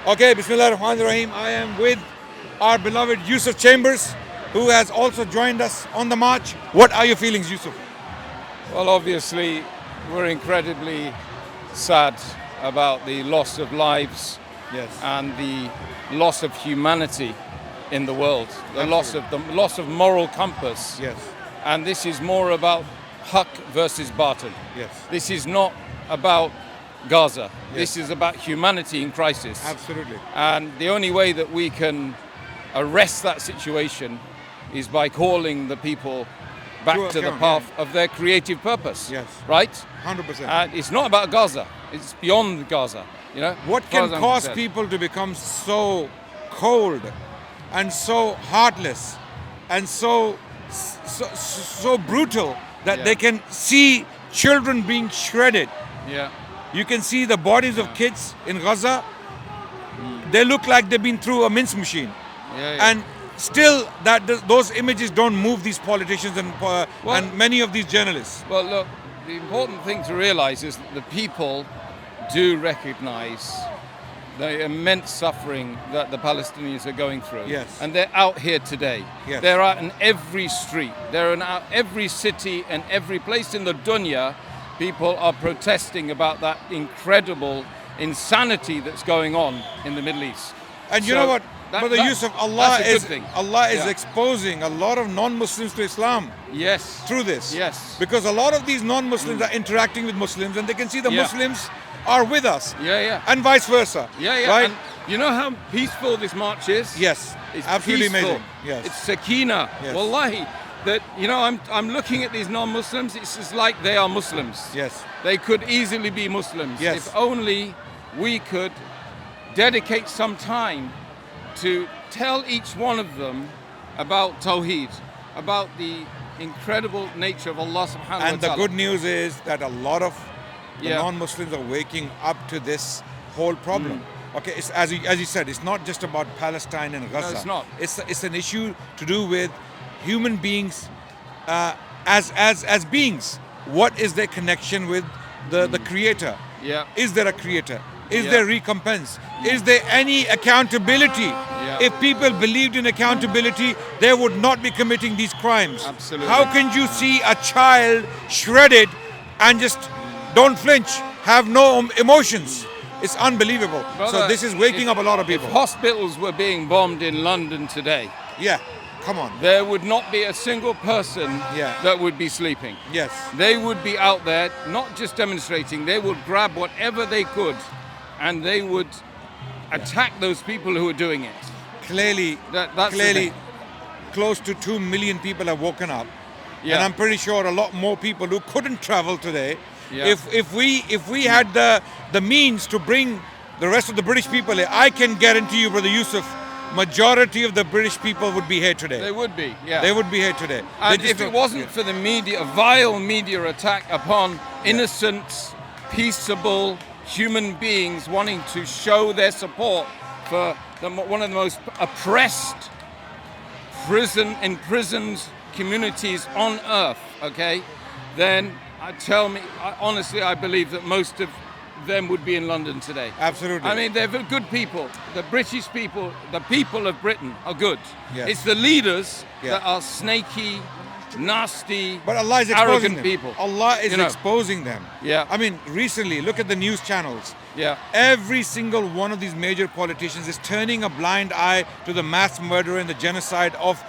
Okay, Bismillah ar-Rahman ar-Rahim. I am with our beloved Yusuf Chambers, who has also joined us on the march. What are your feelings, Yusuf? Well, obviously, we're incredibly sad about the loss of lives Yes. and the loss of humanity in the world, the loss of moral compass. Yes. And this is more about haq versus batil. Yes. This is not about Gaza. Yes. This is about humanity in crisis. Absolutely. And the only way that we can arrest that situation is by calling the people back to the account, path of their creative purpose. Yes. Right? 100%. And it's not about Gaza. It's beyond Gaza. You know. What as far can as I'm cause concerned. people to become so cold and so heartless and so brutal that Yeah. they can see children being shredded? Yeah. You can see the bodies of kids in Gaza. They look like they've been through a mince machine. Yeah. And still, those images don't move these politicians and many of these journalists. Well, look, the important thing to realize is that the people do recognize the immense suffering that the Palestinians are going through. Yes. And they're out here today. Yes. They're out in every street. They're in every city and every place in the dunya. People are protesting about that incredible insanity that's going on in the Middle East. And you know what, Brother Yusuf, Allah that's a good is thing. is exposing a lot of non-Muslims to Islam Yes. through this. Yes. Because a lot of these non-Muslims are interacting with Muslims, and they can see the Yeah. Muslims are with us, Yeah. and vice versa. Yeah. Right? And you know how peaceful this march is? Yes. It's Absolutely peaceful. amazing. Yes. It's sakina. Yes. Wallahi. That, you know, I'm looking at these non-Muslims, it's just like they are Muslims. Yes. They could easily be Muslims. Yes. If only we could dedicate some time to tell each one of them about Tawheed, about the incredible nature of Allah subhanahu wa And the ta'ala. good news is that a lot of the Yeah. non-Muslims are waking up to this whole problem. Okay, it's, as you said, it's not just about Palestine and Gaza. it's not. It's an issue to do with human beings as beings. What is their connection with the Creator? Yeah. Is there a Creator? Is Yeah. there recompense? Is there any accountability? Yeah. If people believed in accountability, they would not be committing these crimes. Absolutely. How can you see a child shredded and just don't flinch, have no emotions? It's unbelievable. So Brother, this is waking if- up a lot of If people. hospitals were being bombed in London today, Yeah, come on. there would not be a single person Yeah. that would be sleeping. Yes. They would be out there, not just demonstrating, they would grab whatever they could and they would attack those people who are doing it. Clearly, That's the clearly, thing. close to 2 million people have woken up. Yeah. And I'm pretty sure a lot more people who couldn't travel today. Yeah. If we had the means to bring the rest of the British people here, I can guarantee you, Brother Yusuf, majority of the British people would be here today. They would be, yeah. They would be here today. And They just if it don't- wasn't for the media, a vile media attack upon innocent, peaceable human beings wanting to show their support for one of the most oppressed imprisoned communities on earth, okay, then honestly, I believe that most of them would be in London today. Absolutely. I mean, they're good people. The British people, the people of Britain are good. Yes. It's the leaders Yeah. that are snaky, nasty, But Allah is exposing arrogant them. people. Allah is You know. exposing them. Yeah. I mean, recently, look at the news channels. Yeah. Every single one of these major politicians is turning a blind eye to the mass murder and the genocide of,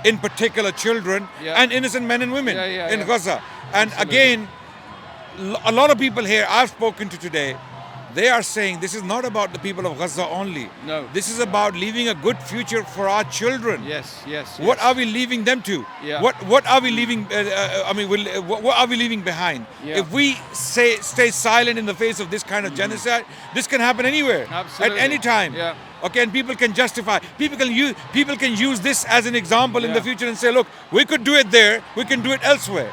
in particular, children Yeah. and innocent men and women in Yeah. Gaza. And Absolutely. again, a lot of people here I've spoken to today, they are saying this is not about the people of Gaza only. No. This is about leaving a good future for our children. Yes. What are we leaving them to? Yeah. What are we leaving? What are we leaving behind? Yeah. If we stay silent in the face of this kind of genocide, this can happen anywhere, Absolutely. at any time. Yeah. Okay, and people can justify. People can use this as an example in the Yeah. future and say, look, we could do it there. We can do it elsewhere.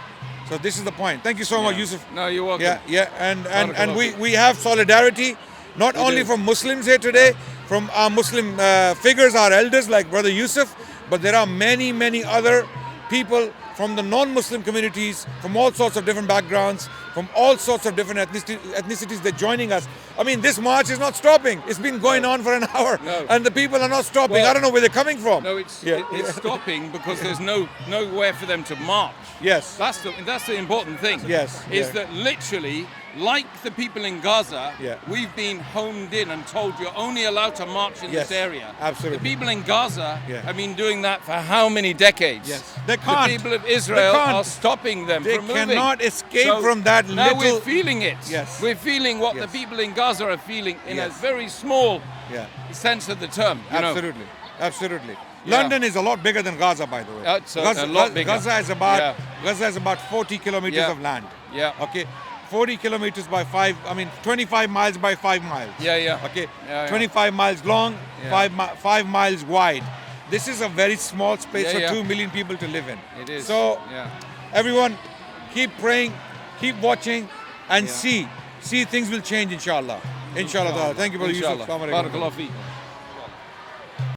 So this is the point. Thank you so much, Yusuf. No, you're welcome. Yeah. And Barakallah. we have solidarity, not only do. from Muslims here today, from our Muslim figures, our elders like Brother Yusuf, but there are many other people from the non-Muslim communities, from all sorts of different backgrounds, from all sorts of different ethnicities, they're joining us. I mean, this march is not stopping. It's been going on for an hour, No. and the people are not stopping. Well, I don't know where they're coming from. No, it's stopping because there's nowhere for them to march. Yes. That's the important thing. Yes, Is yeah. that literally, like the people in Gaza, Yeah. we've been honed in and told you're only allowed to march in Yes, this area. absolutely. The people in Gaza Yeah. have been doing that for how many decades? Yes. They can't. The people of Israel They can't. are stopping them They from moving. cannot escape So from that now little. we're feeling it. Yes. We're feeling what Yes. the people in Gaza are feeling in a Yes. very small Yeah. sense of the term. You know. Absolutely, absolutely. Yeah. London is a lot bigger than Gaza, by the way. It's a lot bigger. Gaza is about 40 kilometers Yeah. of land. Yeah. Okay, 40 kilometers by 25 miles by 5 miles. Yeah, yeah. Okay, Yeah, yeah. 25 miles long, Yeah. 5 miles wide. This is a very small space Yeah, for yeah. 2 million people to live in. It is. So, yeah. everyone, keep praying, keep watching, and Yeah. see things will change, inshallah. Inshallah. Thank you, Brother Yusuf. Inshallah. Assalamu alaikum. Barakallah feek.